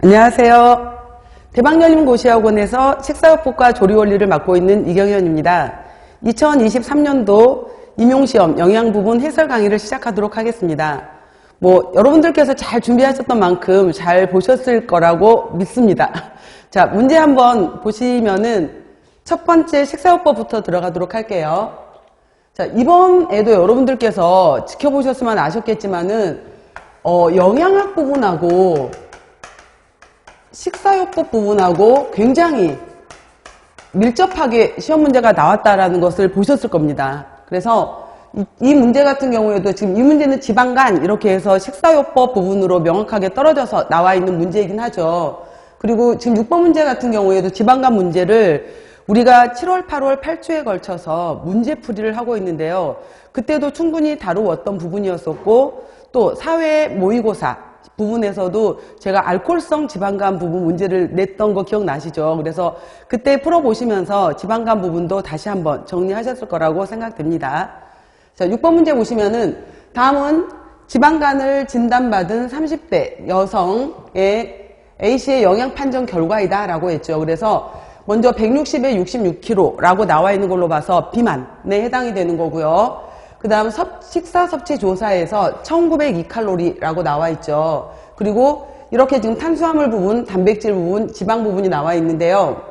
안녕하세요. 대박열림고시학원에서 식사요법과 조리원리를 맡고 있는 이경현입니다. 2023년도 임용시험 영양부분 해설 강의를 시작하도록 하겠습니다. 여러분들께서 잘 준비하셨던 만큼 잘 보셨을 거라고 믿습니다. 자, 문제 한번 보시면은 첫 번째 식사요법부터 들어가도록 할게요. 자, 이번에도 여러분들께서 지켜보셨으면 아셨겠지만은 영양학 부분하고 식사요법 부분하고 굉장히 밀접하게 시험 문제가 나왔다라는 것을 보셨을 겁니다. 그래서 이 문제 같은 경우에도 지금 이 문제는 지방간 이렇게 해서 식사요법 부분으로 명확하게 떨어져서 나와 있는 문제이긴 하죠. 그리고 지금 6번 문제 같은 경우에도 지방간 문제를 우리가 7월, 8월 8주에 걸쳐서 문제풀이를 하고 있는데요. 그때도 충분히 다루었던 부분이었었고 또 사회 모의고사 부분에서도 제가 알코올성 지방간 부분 문제를 냈던 거 기억나시죠? 그래서 그때 풀어보시면서 지방간 부분도 다시 한번 정리하셨을 거라고 생각됩니다. 자, 6번 문제 보시면은 다음은 지방간을 진단받은 30대 여성의 A씨의 영양 판정 결과이다 라고 했죠. 그래서 먼저 160에 66kg 라고 나와 있는 걸로 봐서 비만에 해당이 되는 거고요. 그 다음 식사 섭취 조사에서 1902칼로리라고 나와 있죠. 그리고 이렇게 지금 탄수화물 부분, 단백질 부분, 지방 부분이 나와 있는데요.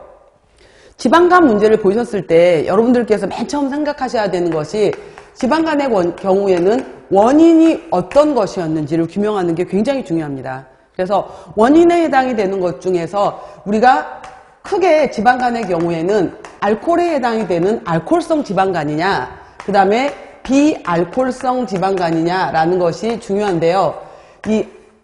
지방간 문제를 보셨을 때 여러분들께서 맨 처음 생각하셔야 되는 것이 지방간의 경우에는 원인이 어떤 것이었는지를 규명하는 게 굉장히 중요합니다. 그래서 원인에 해당이 되는 것 중에서 우리가 크게 지방간의 경우에는 알코올에 해당이 되는 알코올성 지방간이냐, 그 다음에 비알코올성 지방간이냐라는 것이 중요한데요.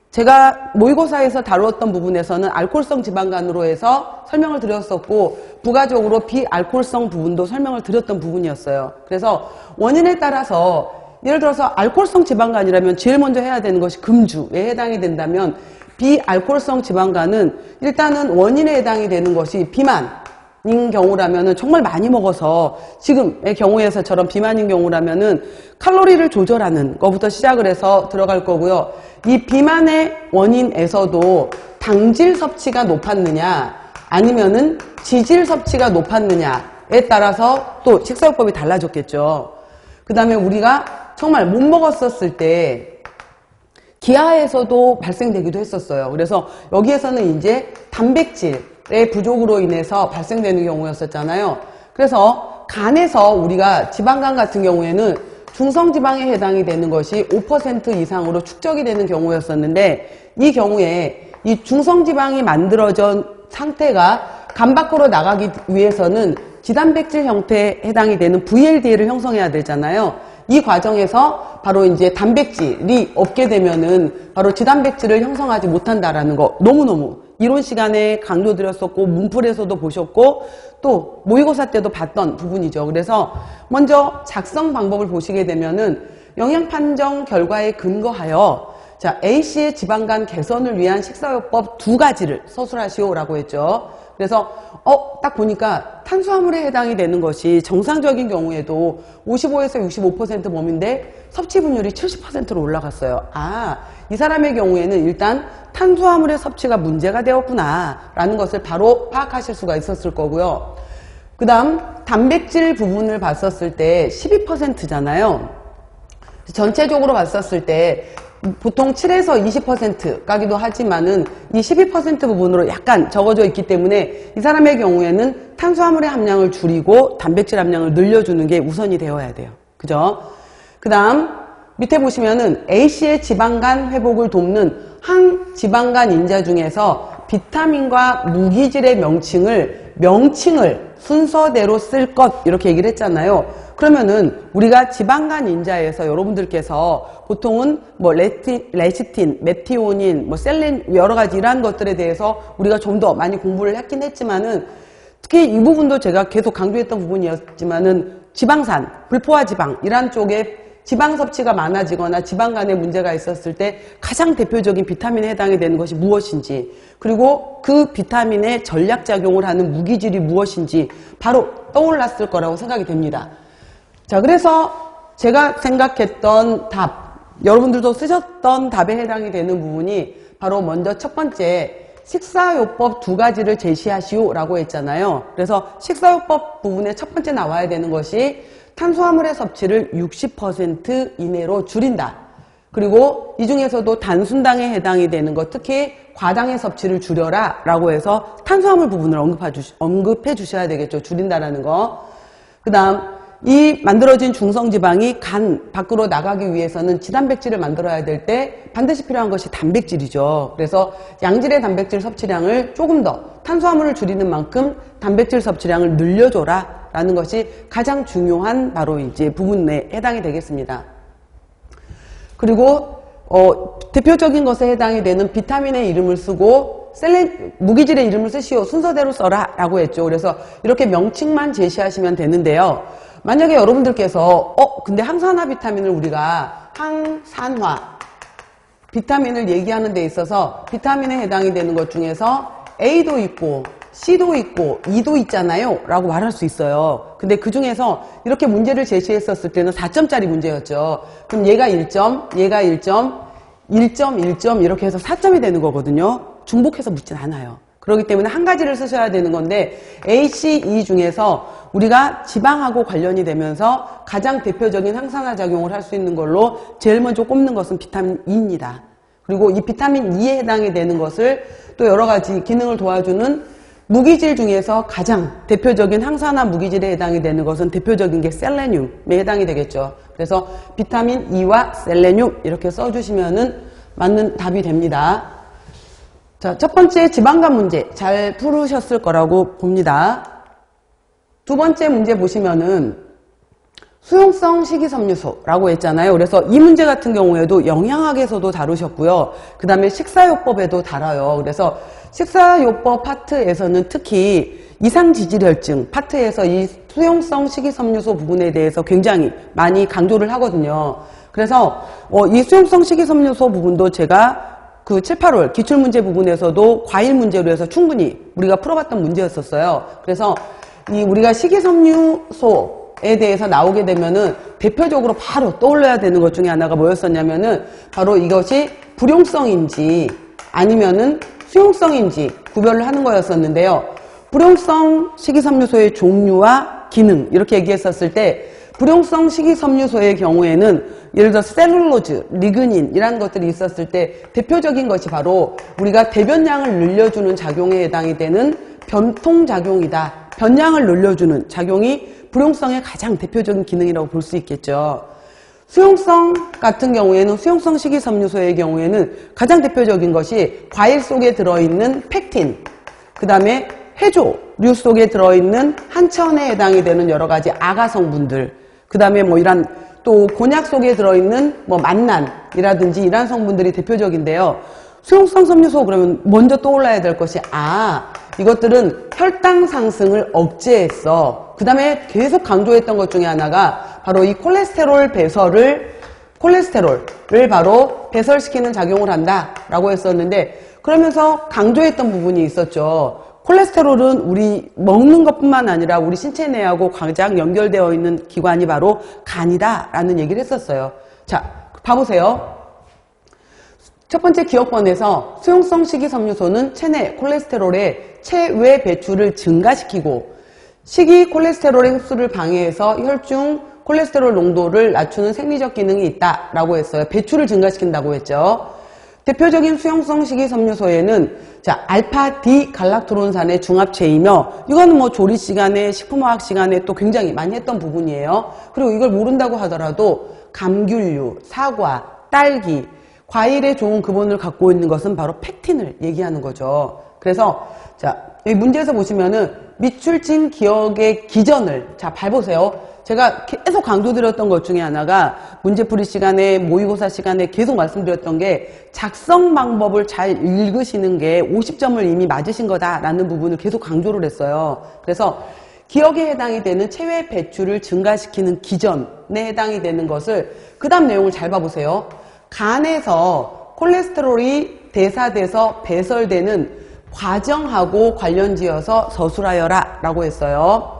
제가 모의고사에서 다루었던 부분에서는 알코올성 지방간으로 해서 설명을 드렸었고 부가적으로 비알코올성 부분도 설명을 드렸던 부분이었어요. 그래서 원인에 따라서 예를 들어서 알코올성 지방간이라면 제일 먼저 해야 되는 것이 금주에 해당이 된다면 비알코올성 지방간은 일단은 원인에 해당이 되는 것이 비만인 경우라면은 정말 많이 먹어서 지금의 경우에서처럼 비만인 경우라면은 칼로리를 조절하는 것부터 시작을 해서 들어갈 거고요. 이 비만의 원인에서도 당질 섭취가 높았느냐 아니면은 지질 섭취가 높았느냐에 따라서 또 식사요법이 달라졌겠죠. 그 다음에 우리가 정말 못 먹었었을 때 기아에서도 발생되기도 했었어요. 그래서 여기에서는 이제 단백질의 부족으로 인해서 발생되는 경우였었잖아요. 그래서 간에서 우리가 지방간 같은 경우에는 중성지방에 해당이 되는 것이 5% 이상으로 축적이 되는 경우였었는데 이 경우에 이 중성지방이 만들어진 상태가 간 밖으로 나가기 위해서는 지단백질 형태에 해당이 되는 VLDL을 형성해야 되잖아요. 이 과정에서 바로 이제 단백질이 없게 되면은 바로 지단백질을 형성하지 못한다라는 거 너무너무 이론 시간에 강조드렸었고 문풀에서도 보셨고 또 모의고사 때도 봤던 부분이죠. 그래서 먼저 작성 방법을 보시게 되면은 영양 판정 결과에 근거하여 자, A씨의 지방간 개선을 위한 식사요법 2가지를 서술하시오라고 했죠. 그래서 딱 보니까 탄수화물에 해당이 되는 것이 정상적인 경우에도 55에서 65% 범위인데 섭취 분율이 70%로 올라갔어요. 이 사람의 경우에는 일단 탄수화물의 섭취가 문제가 되었구나 라는 것을 바로 파악하실 수가 있었을 거고요. 그 다음 단백질 부분을 봤었을 때 12%잖아요. 전체적으로 봤었을 때 보통 7에서 20% 가기도 하지만은 이 12% 부분으로 약간 적어져 있기 때문에 이 사람의 경우에는 탄수화물의 함량을 줄이고 단백질 함량을 늘려주는 게 우선이 되어야 돼요. 그죠? 그 다음 밑에 보시면은 A씨의 지방간 회복을 돕는 항지방간 인자 중에서 비타민과 무기질의 명칭을 순서대로 쓸 것 이렇게 얘기를 했잖아요. 그러면은 우리가 지방간 인자에서 여러분들께서 보통은 레시틴, 메티오닌, 셀린 여러 가지 이러한 것들에 대해서 우리가 좀 더 많이 공부를 했긴 했지만은 특히 이 부분도 제가 계속 강조했던 부분이었지만은 지방산, 불포화 지방 이런 쪽에 지방 섭취가 많아지거나 지방간에 문제가 있었을 때 가장 대표적인 비타민에 해당이 되는 것이 무엇인지 그리고 그 비타민의 전략작용을 하는 무기질이 무엇인지 바로 떠올랐을 거라고 생각이 됩니다. 자, 그래서 제가 생각했던 답, 여러분들도 쓰셨던 답에 해당이 되는 부분이 바로 먼저 첫 번째 식사요법 두 가지를 제시하시오 라고 했잖아요. 그래서 식사요법 부분에 첫 번째 나와야 되는 것이 탄수화물의 섭취를 60% 이내로 줄인다. 그리고 이 중에서도 단순당에 해당이 되는 것, 특히 과당의 섭취를 줄여라 라고 해서 탄수화물 부분을 언급해 주셔야 되겠죠. 줄인다라는 거. 그 다음 이 만들어진 중성지방이 간 밖으로 나가기 위해서는 지단백질을 만들어야 될 때 반드시 필요한 것이 단백질이죠. 그래서 양질의 단백질 섭취량을 조금 더 탄수화물을 줄이는 만큼 단백질 섭취량을 늘려줘라 라는 것이 가장 중요한 바로 이제 부분에 해당이 되겠습니다. 그리고 대표적인 것에 해당이 되는 비타민의 이름을 쓰고 무기질의 이름을 쓰시오. 순서대로 써라 라고 했죠. 그래서 이렇게 명칭만 제시하시면 되는데요. 만약에 여러분들께서 근데 항산화 비타민을 우리가 항산화 비타민을 얘기하는 데 있어서 비타민에 해당이 되는 것 중에서 A도 있고 C도 있고 E도 있잖아요 라고 말할 수 있어요. 근데 그 중에서 이렇게 문제를 제시했었을 때는 4점짜리 문제였죠. 그럼 얘가 1점, 얘가 1점, 1점, 1점 이렇게 해서 4점이 되는 거거든요. 중복해서 묻진 않아요. 그렇기 때문에 한 가지를 쓰셔야 되는 건데 A, C, E 중에서 우리가 지방하고 관련이 되면서 가장 대표적인 항산화 작용을 할 수 있는 걸로 제일 먼저 꼽는 것은 비타민 E입니다. 그리고 이 비타민 E에 해당이 되는 것을 또 여러 가지 기능을 도와주는 무기질 중에서 가장 대표적인 항산화 무기질에 해당이 되는 것은 대표적인 게 셀레늄에 해당이 되겠죠. 그래서 비타민 E와 셀레늄 이렇게 써주시면은 맞는 답이 됩니다. 자, 첫 번째 지방간 문제 잘 풀으셨을 거라고 봅니다. 두 번째 문제 보시면은 수용성 식이섬유소라고 했잖아요. 그래서 이 문제 같은 경우에도 영양학에서도 다루셨고요. 그 다음에 식사요법에도 다뤄요. 그래서 식사요법 파트에서는 특히 이상지질혈증 파트에서 이 수용성 식이섬유소 부분에 대해서 굉장히 많이 강조를 하거든요. 그래서 이 수용성 식이섬유소 부분도 제가 그 7, 8월 기출문제 부분에서도 과일 문제로 해서 충분히 우리가 풀어봤던 문제였었어요. 그래서 우리가 식이섬유소에 대해서 나오게 되면은 대표적으로 바로 떠올려야 되는 것 중에 하나가 뭐였었냐면은 바로 이것이 불용성인지 아니면은 수용성인지 구별을 하는 거였었는데요. 불용성 식이섬유소의 종류와 기능 이렇게 얘기했었을 때 불용성 식이섬유소의 경우에는 예를 들어 셀룰로즈, 리그닌 이라는 것들이 있었을 때 대표적인 것이 바로 우리가 대변량을 늘려주는 작용에 해당이 되는 변통작용이다. 변량을 늘려주는 작용이 불용성의 가장 대표적인 기능이라고 볼 수 있겠죠. 수용성 같은 경우에는 수용성 식이섬유소의 경우에는 가장 대표적인 것이 과일 속에 들어있는 펙틴, 그 다음에 해조류 속에 들어있는 한천에 해당이 되는 여러 가지 아가 성분들, 그 다음에 이런 또 곤약 속에 들어있는 만난이라든지 이런 성분들이 대표적인데요. 수용성 섬유소 그러면 먼저 떠올라야 될 것이 이것들은 혈당 상승을 억제했어. 그 다음에 계속 강조했던 것 중에 하나가 바로 이 콜레스테롤을 바로 배설시키는 작용을 한다라고 했었는데 그러면서 강조했던 부분이 있었죠. 콜레스테롤은 우리 먹는 것뿐만 아니라 우리 신체 내하고 가장 연결되어 있는 기관이 바로 간이다라는 얘기를 했었어요. 자, 봐보세요. 첫 번째 기억번에서 수용성 식이섬유소는 체내 콜레스테롤의 체외 배출을 증가시키고 식이 콜레스테롤의 흡수를 방해해서 혈중 콜레스테롤 농도를 낮추는 생리적 기능이 있다라고 했어요. 배출을 증가시킨다고 했죠. 대표적인 수용성 식이섬유소에는 알파 D 갈락토론산의 중합체이며 이거는 조리 시간에 식품화학 시간에 또 굉장히 많이 했던 부분이에요. 그리고 이걸 모른다고 하더라도 감귤류, 사과, 딸기, 과일의 좋은 근본을 갖고 있는 것은 바로 펙틴을 얘기하는 거죠. 그래서 이 문제에서 보시면은 미출진 기억의 기전을 밟으세요. 제가 계속 강조드렸던 것 중에 하나가 문제풀이 시간에 모의고사 시간에 계속 말씀드렸던 게 작성 방법을 잘 읽으시는 게 50점을 이미 맞으신 거다라는 부분을 계속 강조를 했어요. 그래서 기억에 해당이 되는 체외 배출을 증가시키는 기전에 해당이 되는 것을 그 다음 내용을 잘 봐보세요. 간에서 콜레스테롤이 대사돼서 배설되는 과정하고 관련지어서 서술하여라 라고 했어요.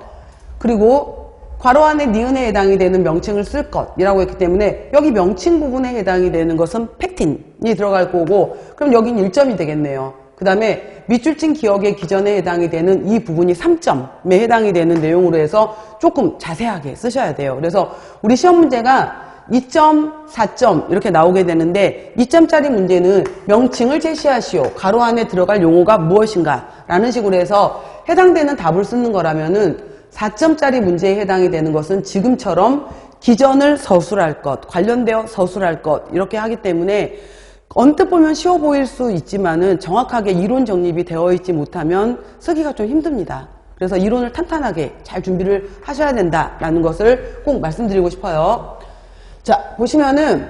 그리고 괄호 안에 니은에 해당이 되는 명칭을 쓸 것이라고 했기 때문에 여기 명칭 부분에 해당이 되는 것은 펙틴이 들어갈 거고 그럼 여긴 1점이 되겠네요. 그 다음에 밑줄친 기억의 기전에 해당이 되는 이 부분이 3점에 해당이 되는 내용으로 해서 조금 자세하게 쓰셔야 돼요. 그래서 우리 시험 문제가 2점, 4점 이렇게 나오게 되는데 2점짜리 문제는 명칭을 제시하시오. 가로 안에 들어갈 용어가 무엇인가 라는 식으로 해서 해당되는 답을 쓰는 거라면은 4점짜리 문제에 해당이 되는 것은 지금처럼 기전을 서술할 것, 관련되어 서술할 것 이렇게 하기 때문에 언뜻 보면 쉬워 보일 수 있지만은 정확하게 이론 정립이 되어 있지 못하면 쓰기가 좀 힘듭니다. 그래서 이론을 탄탄하게 잘 준비를 하셔야 된다라는 것을 꼭 말씀드리고 싶어요. 자, 보시면은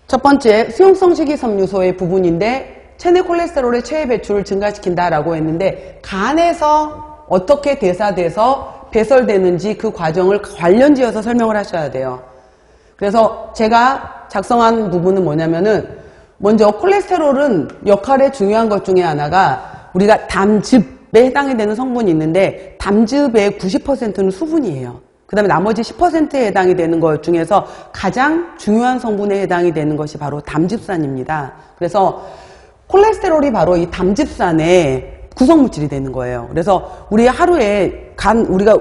첫 번째 수용성 식이섬유소의 부분인데 체내 콜레스테롤의 체외 배출을 증가시킨다라고 했는데 간에서 어떻게 대사돼서 배설되는지 그 과정을 관련지어서 설명을 하셔야 돼요. 그래서 제가 작성한 부분은 뭐냐면은 먼저 콜레스테롤은 역할에 중요한 것 중에 하나가 우리가 담즙에 해당이 되는 성분이 있는데 담즙의 90%는 수분이에요. 그 다음에 나머지 10%에 해당이 되는 것 중에서 가장 중요한 성분에 해당이 되는 것이 바로 담즙산입니다. 그래서 콜레스테롤이 바로 이 담즙산의 구성물질이 되는 거예요. 그래서 우리 하루에 우리가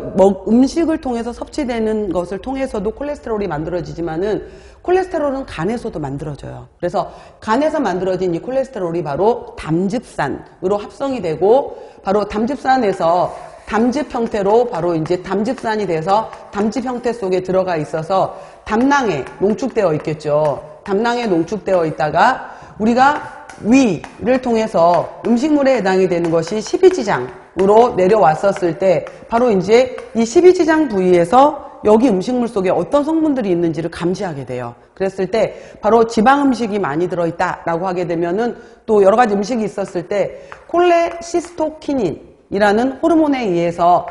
음식을 통해서 섭취되는 것을 통해서도 콜레스테롤이 만들어지지만은 콜레스테롤은 간에서도 만들어져요. 그래서 간에서 만들어진 이 콜레스테롤이 바로 담즙산으로 합성이 되고 바로 담즙산에서 담즙 형태로 바로 이제 담즙산이 돼서 담즙 형태 속에 들어가 있어서 담낭에 농축되어 있겠죠. 담낭에 농축되어 있다가 우리가 위를 통해서 음식물에 해당이 되는 것이 12지장으로 내려왔었을 때 바로 이제 이 12지장 부위에서 여기 음식물 속에 어떤 성분들이 있는지를 감지하게 돼요. 그랬을 때 바로 지방 음식이 많이 들어있다라고 하게 되면은 또 여러 가지 음식이 있었을 때 콜레시스토키닌이라는 호르몬에 의해서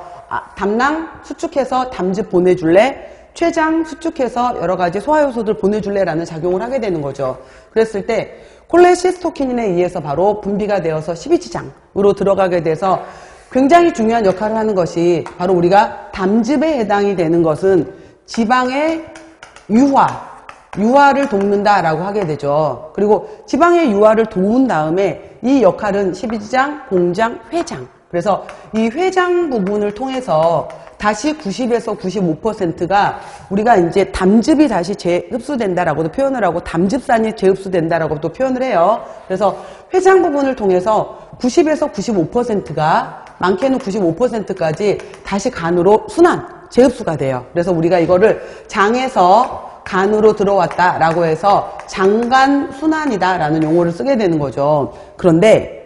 담낭 수축해서 담즙 보내줄래? 췌장 수축해서 여러 가지 소화효소들 보내줄래라는 작용을 하게 되는 거죠. 그랬을 때 콜레시스토키닌에 의해서 바로 분비가 되어서 12지장으로 들어가게 돼서 굉장히 중요한 역할을 하는 것이 바로 우리가 담즙에 해당이 되는 것은 지방의 유화를 돕는다라고 하게 되죠. 그리고 지방의 유화를 도운 다음에 이 역할은 12지장, 공장, 회장. 그래서 이 회장 부분을 통해서 다시 90에서 95%가 우리가 이제 담즙이 다시 재흡수된다라고도 표현을 하고 담즙산이 재흡수된다라고도 표현을 해요. 그래서 회장 부분을 통해서 90에서 95%가 많게는 95%까지 다시 간으로 재흡수가 돼요. 그래서 우리가 이거를 장에서 간으로 들어왔다라고 해서 장간 순환이다라는 용어를 쓰게 되는 거죠. 그런데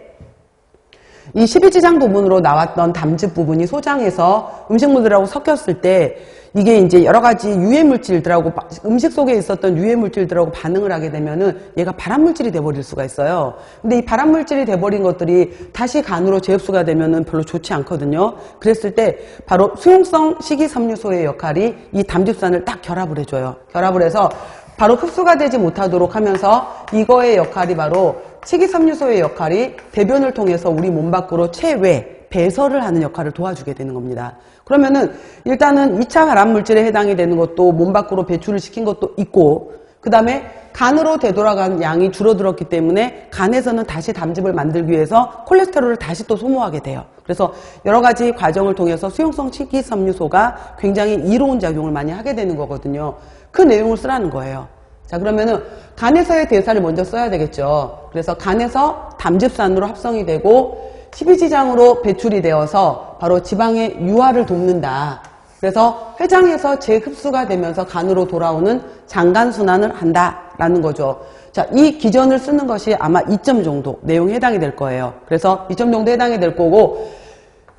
이 12지장 부분으로 나왔던 담즙 부분이 소장에서 음식물들하고 섞였을 때 이게 이제 여러 가지 유해 물질들하고 음식 속에 있었던 유해 물질들하고 반응을 하게 되면은 얘가 발암 물질이 돼버릴 수가 있어요. 근데 이 발암 물질이 돼버린 것들이 다시 간으로 재흡수가 되면은 별로 좋지 않거든요. 그랬을 때 바로 수용성 식이섬유소의 역할이 이 담즙산을 딱 결합을 해줘요. 결합을 해서 바로 흡수가 되지 못하도록 하면서 이거의 역할이 바로 식이섬유소의 역할이 대변을 통해서 우리 몸 밖으로 체외, 배설을 하는 역할을 도와주게 되는 겁니다. 그러면은 일단은 2차 발암물질에 해당이 되는 것도 몸 밖으로 배출을 시킨 것도 있고 그 다음에 간으로 되돌아간 양이 줄어들었기 때문에 간에서는 다시 담즙을 만들기 위해서 콜레스테롤을 다시 또 소모하게 돼요. 그래서 여러 가지 과정을 통해서 수용성 식이섬유소가 굉장히 이로운 작용을 많이 하게 되는 거거든요. 그 내용을 쓰라는 거예요. 자, 그러면은 간에서의 대사를 먼저 써야 되겠죠. 그래서 간에서 담즙산으로 합성이 되고 12지장으로 배출이 되어서 바로 지방의 유화를 돕는다. 그래서 회장에서 재흡수가 되면서 간으로 돌아오는 장간순환을 한다라는 거죠. 자, 이 기전을 쓰는 것이 아마 2점 정도 내용에 해당이 될 거예요. 그래서 2점 정도 해당이 될 거고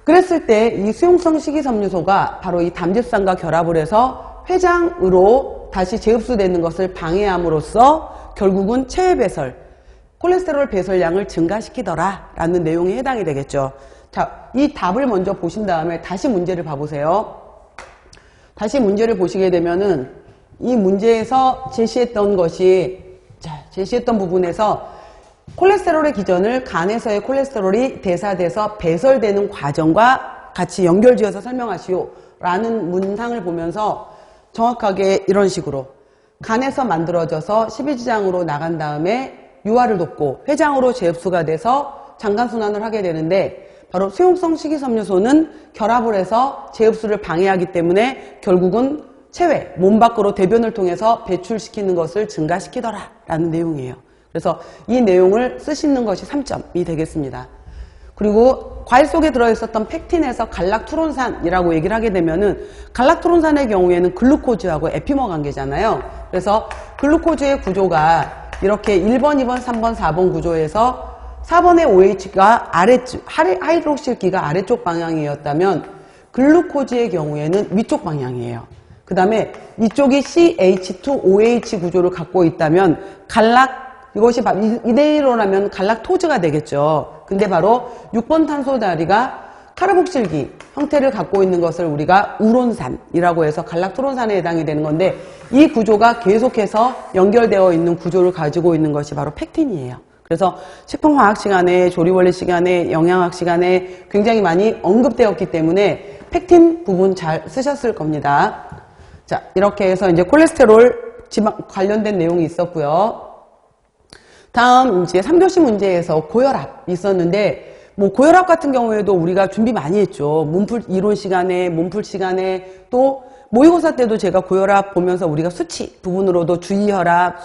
그랬을 때 이 수용성 식이섬유소가 바로 이 담즙산과 결합을 해서 회장으로 다시 재흡수되는 것을 방해함으로써 결국은 체외 배설, 콜레스테롤 배설량을 증가시키더라 라는 내용에 해당이 되겠죠. 자, 이 답을 먼저 보신 다음에 다시 문제를 봐보세요. 다시 문제를 보시게 되면은 이 문제에서 제시했던 부분에서 콜레스테롤의 기전을 간에서의 콜레스테롤이 대사돼서 배설되는 과정과 같이 연결지어서 설명하시오 라는 문상을 보면서 정확하게 이런 식으로 간에서 만들어져서 12지장으로 나간 다음에 유화를 돕고 회장으로 재흡수가 돼서 장간순환을 하게 되는데 바로 수용성 식이섬유소는 결합을 해서 재흡수를 방해하기 때문에 결국은 체외, 몸 밖으로 대변을 통해서 배출시키는 것을 증가시키더라 라는 내용이에요. 그래서 이 내용을 쓰시는 것이 3점이 되겠습니다. 그리고 과일 속에 들어있었던 펙틴에서 갈락토론산이라고 얘기를 하게 되면은 갈락토론산의 경우에는 글루코즈하고 에피머 관계잖아요. 그래서 글루코즈의 구조가 이렇게 1번, 2번, 3번, 4번 구조에서 4번의 OH가 하이드록실기가 아래쪽 방향이었다면 글루코즈의 경우에는 위쪽 방향이에요. 그 다음에 이쪽이 CH2OH 구조를 갖고 있다면 이것이 이대로라면 갈락토즈가 되겠죠. 근데 바로 6번 탄소다리가 카르복실기 형태를 갖고 있는 것을 우리가 우론산이라고 해서 갈락토론산에 해당이 되는 건데 이 구조가 계속해서 연결되어 있는 구조를 가지고 있는 것이 바로 펙틴이에요. 그래서 식품화학 시간에, 조리원리 시간에, 영양학 시간에 굉장히 많이 언급되었기 때문에 펙틴 부분 잘 쓰셨을 겁니다. 자, 이렇게 해서 이제 콜레스테롤 지방 관련된 내용이 있었고요. 다음 이제 3교시 문제에서 고혈압 있었는데 고혈압 같은 경우에도 우리가 준비 많이 했죠. 몸풀 이론 시간에, 몸풀 시간에 또 모의고사 때도 제가 고혈압 보면서 우리가 수치 부분으로도 주의혈압,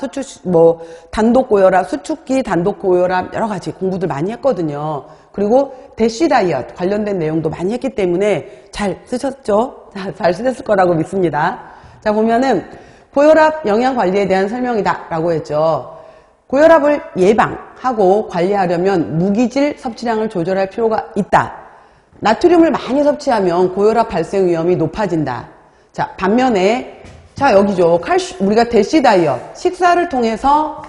단독 고혈압, 수축기 단독 고혈압 여러 가지 공부들 많이 했거든요. 그리고 대쉬 다이어트 관련된 내용도 많이 했기 때문에 잘 쓰셨죠? 잘 쓰셨을 거라고 믿습니다. 자, 보면은 고혈압 영양 관리에 대한 설명이다 라고 했죠. 고혈압을 예방하고 관리하려면 무기질 섭취량을 조절할 필요가 있다. 나트륨을 많이 섭취하면 고혈압 발생 위험이 높아진다. 자, 반면에 여기죠. 우리가 대쉬 다이어트 식사를 통해서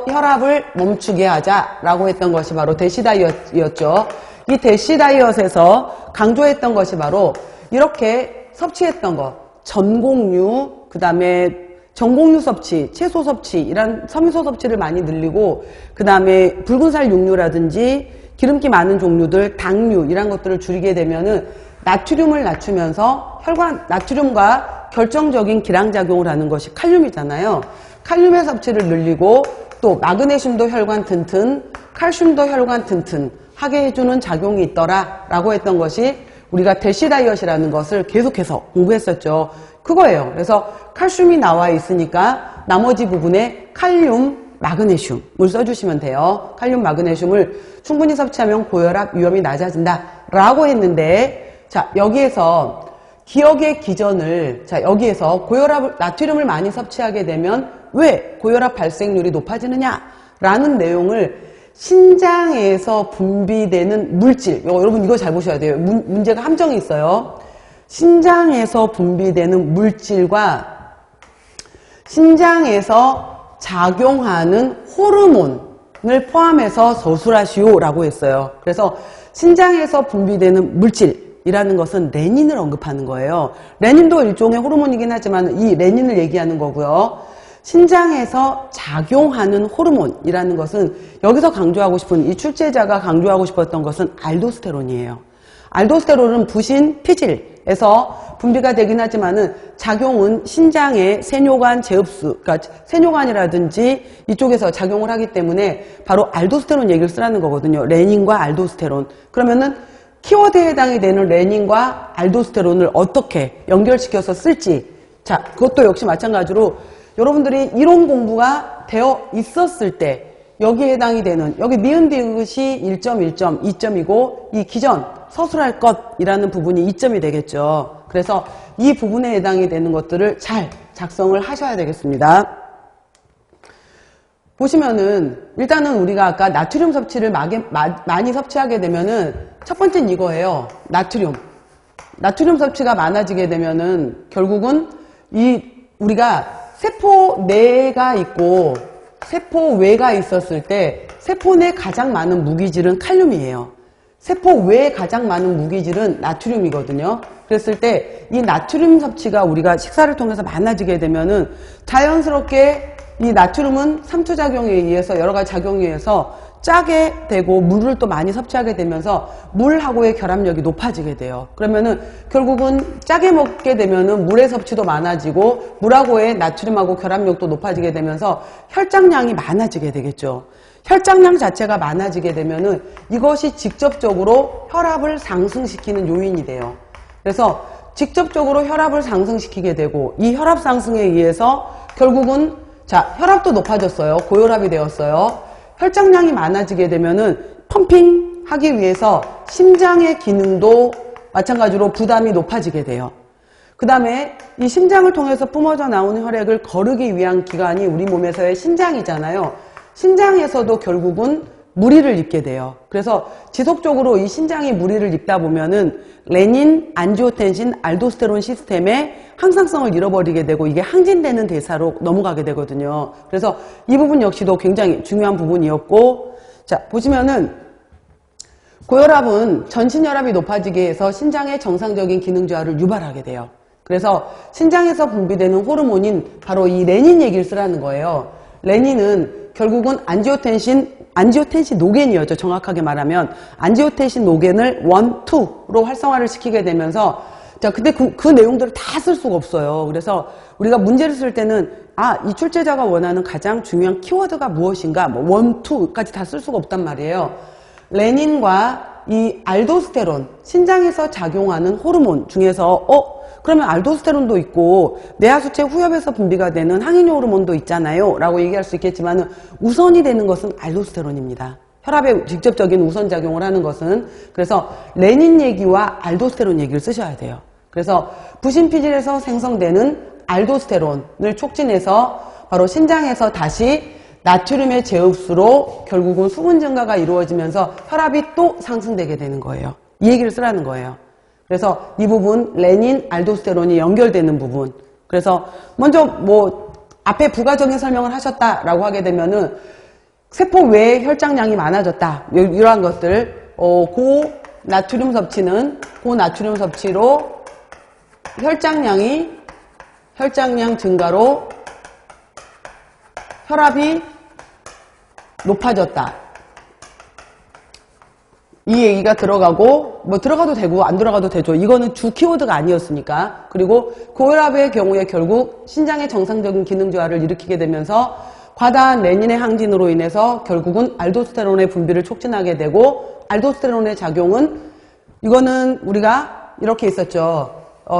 혈압을 멈추게 하자라고 했던 것이 바로 대쉬 다이어트였죠. 이 대쉬 다이어트에서 강조했던 것이 바로 이렇게 섭취했던 것, 전곡류, 그 다음에 전곡류 섭취, 채소 섭취, 이런 섬유소 섭취를 많이 늘리고, 그 다음에 붉은살 육류라든지 기름기 많은 종류들, 당류, 이런 것들을 줄이게 되면은 나트륨을 낮추면서 나트륨과 결정적인 기량작용을 하는 것이 칼륨이잖아요. 칼륨의 섭취를 늘리고, 또 마그네슘도 혈관 튼튼, 칼슘도 혈관 튼튼 하게 해주는 작용이 있더라 라고 했던 것이 우리가 대쉬 다이어트라는 것을 계속해서 공부했었죠. 그거예요. 그래서 칼슘이 나와 있으니까 나머지 부분에 칼륨, 마그네슘을 써주시면 돼요. 칼륨, 마그네슘을 충분히 섭취하면 고혈압 위험이 낮아진다 라고 했는데, 자, 여기에서 기억의 기전을, 여기에서 나트륨을 많이 섭취하게 되면 왜 고혈압 발생률이 높아지느냐 라는 내용을 신장에서 분비되는 물질, 여러분 이거 잘 보셔야 돼요. 문제가 함정이 있어요. 신장에서 분비되는 물질과 신장에서 작용하는 호르몬을 포함해서 서술하시오 라고 했어요. 그래서 신장에서 분비되는 물질이라는 것은 레닌을 언급하는 거예요. 레닌도 일종의 호르몬이긴 하지만 이 레닌을 얘기하는 거고요. 신장에서 작용하는 호르몬이라는 것은 여기서 강조하고 싶은, 이 출제자가 강조하고 싶었던 것은 알도스테론이에요. 알도스테론은 부신 피질에서 분비가 되긴 하지만은 작용은 신장의 세뇨관 재흡수, 그러니까 세뇨관이라든지 이쪽에서 작용을 하기 때문에 바로 알도스테론 얘기를 쓰라는 거거든요. 레닌과 알도스테론. 그러면은 키워드에 해당이 되는 레닌과 알도스테론을 어떻게 연결시켜서 쓸지. 자, 그것도 역시 마찬가지로 여러분들이 이론 공부가 되어 있었을 때 여기에 해당이 되는, 여기 미은 디귿이 1.1점, 2점이고 이 기전, 서술할 것이라는 부분이 2점이 되겠죠. 그래서 이 부분에 해당이 되는 것들을 잘 작성을 하셔야 되겠습니다. 보시면은 일단은 우리가 아까 나트륨 섭취를 많이 섭취하게 되면은 첫 번째는 이거예요. 나트륨 섭취가 많아지게 되면은 결국은 우리가 세포 내가 있고 세포 외가 있었을 때 세포 내 가장 많은 무기질은 칼륨이에요. 세포 외에 가장 많은 무기질은 나트륨이거든요. 그랬을 때 이 나트륨 섭취가 우리가 식사를 통해서 많아지게 되면은 자연스럽게 이 나트륨은 삼투작용에 의해서 여러 가지 작용에 의해서 짜게 되고 물을 또 많이 섭취하게 되면서 물하고의 결합력이 높아지게 돼요. 그러면은 결국은 짜게 먹게 되면은 물의 섭취도 많아지고 물하고의 나트륨하고 결합력도 높아지게 되면서 혈장량이 많아지게 되겠죠. 혈장량 자체가 많아지게 되면은 이것이 직접적으로 혈압을 상승시키는 요인이 돼요. 그래서 직접적으로 혈압을 상승시키게 되고 이 혈압 상승에 의해서 결국은 자, 혈압도 높아졌어요. 고혈압이 되었어요. 혈장량이 많아지게 되면은 펌핑 하기 위해서 심장의 기능도 마찬가지로 부담이 높아지게 돼요. 그 다음에 이 심장을 통해서 뿜어져 나오는 혈액을 거르기 위한 기관이 우리 몸에서의 신장이잖아요. 신장에서도 결국은 무리를 입게 돼요. 그래서 지속적으로 이 신장이 무리를 입다 보면은 레닌, 안지오텐신, 알도스테론 시스템의 항상성을 잃어버리게 되고 이게 항진되는 대사로 넘어가게 되거든요. 그래서 이 부분 역시도 굉장히 중요한 부분이었고, 자, 보시면은 고혈압은 전신혈압이 높아지게 해서 신장의 정상적인 기능 저하를 유발하게 돼요. 그래서 신장에서 분비되는 호르몬인 바로 이 레닌 얘기를 쓰라는 거예요. 레닌은 결국은 안지오텐신 노겐이었죠. 정확하게 말하면 안지오텐신 노겐을 1, 2로 활성화를 시키게 되면서 자, 근데 그 내용들을 다 쓸 수가 없어요. 그래서 우리가 문제를 쓸 때는 이 출제자가 원하는 가장 중요한 키워드가 무엇인가 뭐 1, 2까지 다 쓸 수가 없단 말이에요. 레닌과 이 알도스테론, 신장에서 작용하는 호르몬 중에서 그러면 알도스테론도 있고 뇌하수체 후엽에서 분비가 되는 항인 호르몬도 있잖아요 라고 얘기할 수 있겠지만 우선이 되는 것은 알도스테론입니다. 혈압에 직접적인 우선작용을 하는 것은. 그래서 레닌 얘기와 알도스테론 얘기를 쓰셔야 돼요. 그래서 부신피질에서 생성되는 알도스테론을 촉진해서 바로 신장에서 다시 나트륨의 재흡수로 결국은 수분 증가가 이루어지면서 혈압이 또 상승되게 되는 거예요. 이 얘기를 쓰라는 거예요. 그래서 이 부분 레닌, 알도스테론이 연결되는 부분. 그래서 먼저 뭐 앞에 부가적인 설명을 하셨다라고 하게 되면은 세포 외에 혈장량이 많아졌다. 이러한 것들 고나트륨 섭취로 혈장량 증가로 혈압이 높아졌다. 이 얘기가 들어가고 뭐 들어가도 되고 안 들어가도 되죠. 이거는 주 키워드가 아니었으니까. 그리고 고혈압의 경우에 결국 신장의 정상적인 기능 저하를 일으키게 되면서 과다한 레닌의 항진으로 인해서 결국은 알도스테론의 분비를 촉진하게 되고 알도스테론의 작용은 이거는 우리가 이렇게 있었죠.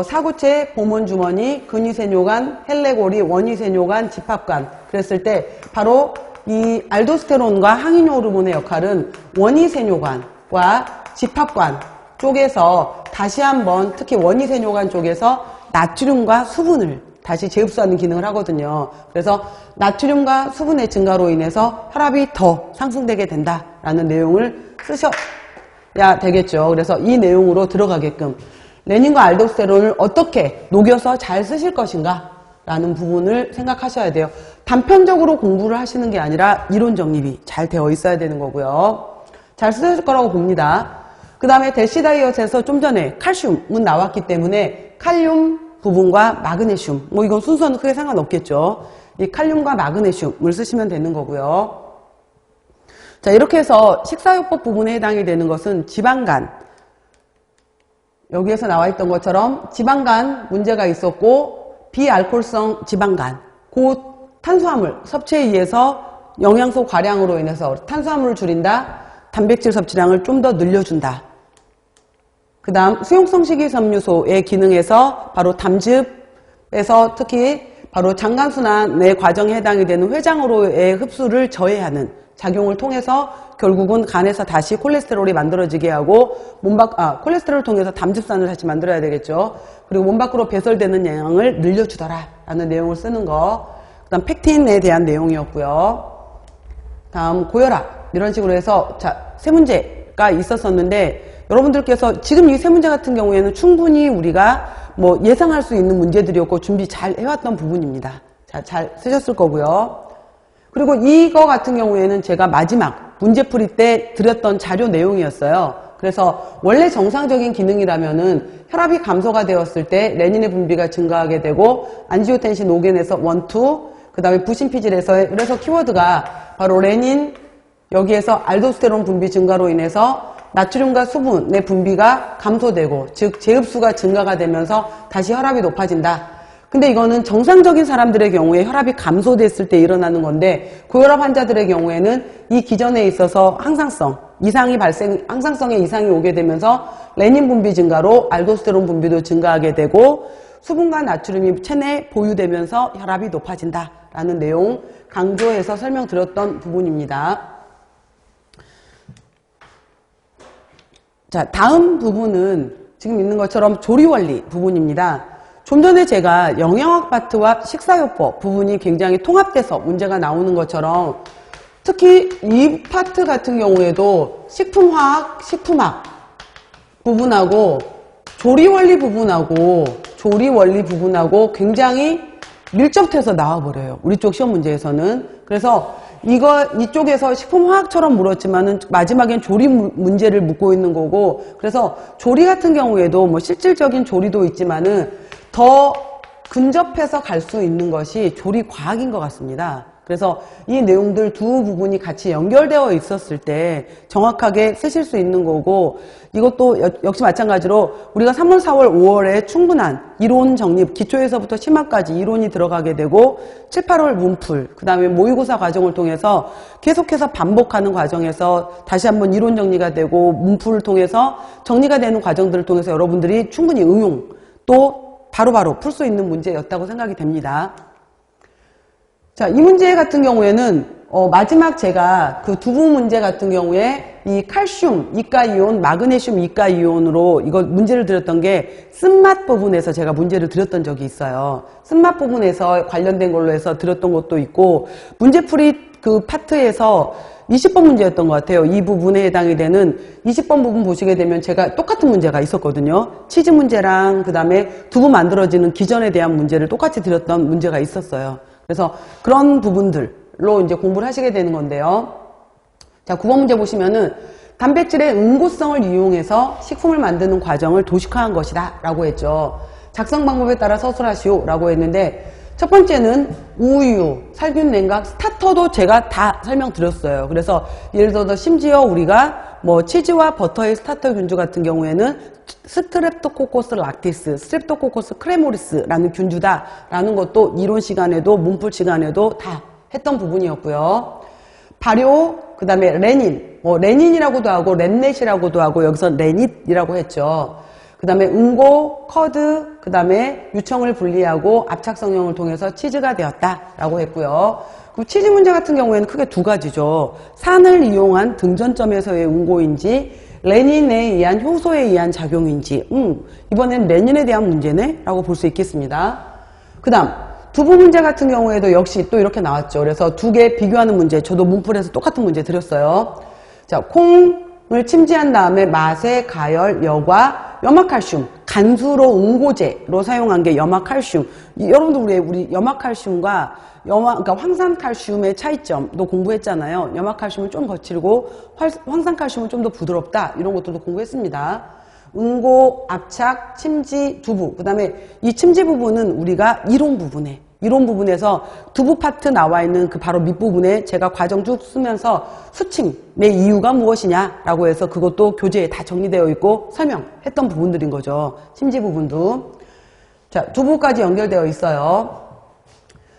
사구체, 보문주머니, 근위세뇨관, 헬레고리, 원위세뇨관, 집합관 그랬을 때 바로 이 알도스테론과 항인 호르몬의 역할은 원위세뇨관과 집합관 쪽에서 다시 한번 특히 원위세뇨관 쪽에서 나트륨과 수분을 다시 재흡수하는 기능을 하거든요. 그래서 나트륨과 수분의 증가로 인해서 혈압이 더 상승되게 된다라는 내용을 쓰셔야 되겠죠. 그래서 이 내용으로 들어가게끔 레닌과 알도스테론을 어떻게 녹여서 잘 쓰실 것인가 라는 부분을 생각하셔야 돼요. 단편적으로 공부를 하시는 게 아니라 이론 정립이 잘 되어 있어야 되는 거고요. 잘 쓰실 거라고 봅니다. 그 다음에 대시 다이어트에서 좀 전에 칼슘은 나왔기 때문에 칼륨 부분과 마그네슘, 뭐 이건 순서는 크게 상관없겠죠. 이 칼륨과 마그네슘을 쓰시면 되는 거고요. 자, 이렇게 해서 식사요법 부분에 해당이 되는 것은 지방간. 여기에서 나와 있던 것처럼 지방간 문제가 있었고 비알코올성 지방간, 탄수화물 섭취에 의해서 영양소 과량으로 인해서 탄수화물을 줄인다, 단백질 섭취량을 좀 더 늘려준다. 그 다음 수용성 식이섬유소의 기능에서 바로 담즙에서 특히 바로 장간순환의 과정에 해당이 되는 회장으로의 흡수를 저해하는 작용을 통해서 결국은 간에서 다시 콜레스테롤이 만들어지게 하고 콜레스테롤을 통해서 담즙산을 다시 만들어야 되겠죠. 그리고 몸 밖으로 배설되는 양을 늘려주더라 라는 내용을 쓰는 거. 그 다음 팩틴에 대한 내용이었고요. 다음 고혈압 이런 식으로 해서 자, 세 문제가 있었었는데 여러분들께서 지금 이 세 문제 같은 경우에는 충분히 우리가 뭐 예상할 수 있는 문제들이었고 준비 잘 해왔던 부분입니다. 자, 잘 쓰셨을 거고요. 그리고 이거 같은 경우에는 제가 마지막 문제풀이 때 드렸던 자료 내용이었어요. 그래서 원래 정상적인 기능이라면은 혈압이 감소가 되었을 때 레닌의 분비가 증가하게 되고 안지오텐신 노겐에서 1, 2, 그 다음에 부신피질에서 그래서 키워드가 바로 레닌, 여기에서 알도스테론 분비 증가로 인해서 나트륨과 수분의 분비가 감소되고, 즉 제흡수가 증가가 되면서 다시 혈압이 높아진다. 근데 이거는 정상적인 사람들의 경우에 혈압이 감소됐을 때 일어나는 건데, 고혈압 환자들의 경우에는 이 기전에 있어서 항상성의 이상이 오게 되면서 레닌 분비 증가로 알도스테론 분비도 증가하게 되고, 수분과 나트륨이 체내에 보유되면서 혈압이 높아진다라는 내용 강조해서 설명드렸던 부분입니다. 자, 다음 부분은 지금 있는 것처럼 조리원리 부분입니다. 좀 전에 제가 영양학 파트와 식사요법 부분이 굉장히 통합돼서 문제가 나오는 것처럼, 특히 이 파트 같은 경우에도 식품화학, 식품학 부분하고 조리원리 부분하고 굉장히 밀접해서 나와버려요. 우리 쪽 시험 문제에서는. 그래서 이쪽에서 식품화학처럼 물었지만은 마지막엔 조리 문제를 묻고 있는 거고, 그래서 조리 같은 경우에도 뭐 실질적인 조리도 있지만은 더 근접해서 갈 수 있는 것이 조리 과학인 것 같습니다. 그래서 이 내용들 두 부분이 같이 연결되어 있었을 때 정확하게 쓰실 수 있는 거고, 이것도 역시 마찬가지로 우리가 3월, 4월, 5월에 충분한 이론 정립, 기초에서부터 심화까지 이론이 들어가게 되고, 7, 8월 문풀, 그 다음에 모의고사 과정을 통해서 계속해서 반복하는 과정에서 다시 한번 이론 정리가 되고, 문풀을 통해서 정리가 되는 과정들을 통해서 여러분들이 충분히 응용, 또 바로바로 풀 수 있는 문제였다고 생각이 됩니다. 자, 이 문제 같은 경우에는 마지막 제가 그 두부 문제 같은 경우에 이 칼슘 이가이온, 마그네슘 이가이온으로 이거 문제를 드렸던 게 쓴맛 부분에서 제가 문제를 드렸던 적이 있어요. 쓴맛 부분에서 관련된 걸로 해서 드렸던 것도 있고, 문제풀이 그 파트에서 20번 문제였던 것 같아요. 이 부분에 해당이 되는 20번 부분 보시게 되면 제가 똑같은 문제가 있었거든요. 치즈 문제랑 그 다음에 두부 만들어지는 기전에 대한 문제를 똑같이 드렸던 문제가 있었어요. 그래서 그런 부분들로 이제 공부를 하시게 되는 건데요. 자, 9번 문제 보시면은 단백질의 응고성을 이용해서 식품을 만드는 과정을 도식화한 것이다 라고 했죠. 작성 방법에 따라 서술하시오 라고 했는데, 첫 번째는 우유, 살균 냉각, 스타터도 제가 다 설명드렸어요. 그래서 예를 들어서 심지어 우리가 뭐 치즈와 버터의 스타터 균주 같은 경우에는 스트랩토코커스 락티스, 스트랩토코커스 크레모리스라는 균주다라는 것도 이론 시간에도 문풀 시간에도 다 했던 부분이었고요. 발효, 그 다음에 레닌, 레닌이라고도 하고 렌넷이라고도 하고 여기서 레닛이라고 했죠. 그 다음에 응고, 커드, 그 다음에 유청을 분리하고 압착성형을 통해서 치즈가 되었다라고 했고요. 그럼 치즈 문제 같은 경우에는 크게 두 가지죠. 산을 이용한 등전점에서의 응고인지, 레닌에 의한 효소에 의한 작용인지, 이번엔 레닌에 대한 문제네? 라고 볼 수 있겠습니다. 그 다음, 두부 문제 같은 경우에도 역시 또 이렇게 나왔죠. 그래서 두 개 비교하는 문제, 저도 문풀에서 똑같은 문제 드렸어요. 자, 콩을 침지한 다음에 맛의 가열, 여과, 염화칼슘, 간수로 응고제로 사용한 게 염화칼슘. 여러분들 우리 염화칼슘과 그러니까 황산칼슘의 차이점도 공부했잖아요. 염화칼슘은 좀 거칠고 황산칼슘은 좀 더 부드럽다. 이런 것들도 공부했습니다. 응고, 압착, 침지, 두부. 그 다음에 이 침지 부분은 우리가 이론 부분에서 두부 파트 나와 있는 그 바로 밑부분에 제가 과정 쭉 쓰면서 수침의 이유가 무엇이냐라고 해서 그것도 교재에 다 정리되어 있고 설명했던 부분들인 거죠. 침지 부분도. 자, 두부까지 연결되어 있어요.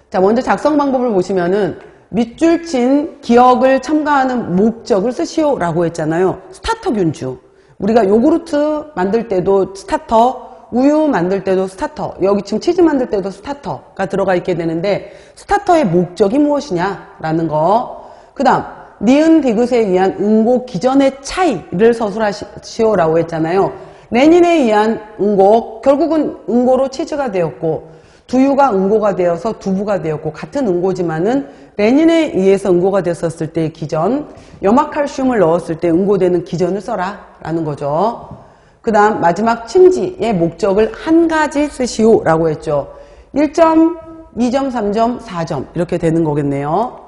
자, 먼저 작성 방법을 보시면은 밑줄 친 기억을 첨가하는 목적을 쓰시오라고 했잖아요. 스타터 균주. 우리가 요구르트 만들 때도 스타터, 우유 만들 때도 스타터, 여기 지금 치즈 만들 때도 스타터가 들어가 있게 되는데, 스타터의 목적이 무엇이냐라는 거. 그 다음, 니은 디귿에 의한 응고 기전의 차이를 서술하시오라고 했잖아요. 레닌에 의한 응고, 결국은 응고로 치즈가 되었고, 두유가 응고가 되어서 두부가 되었고, 같은 응고지만은 레닌에 의해서 응고가 됐었을 때의 기전, 염화칼슘을 넣었을 때 응고되는 기전을 써라 라는 거죠. 그 다음 마지막 침지의 목적을 한 가지 쓰시오라고 했죠. 1점, 2점, 3점, 4점 이렇게 되는 거겠네요.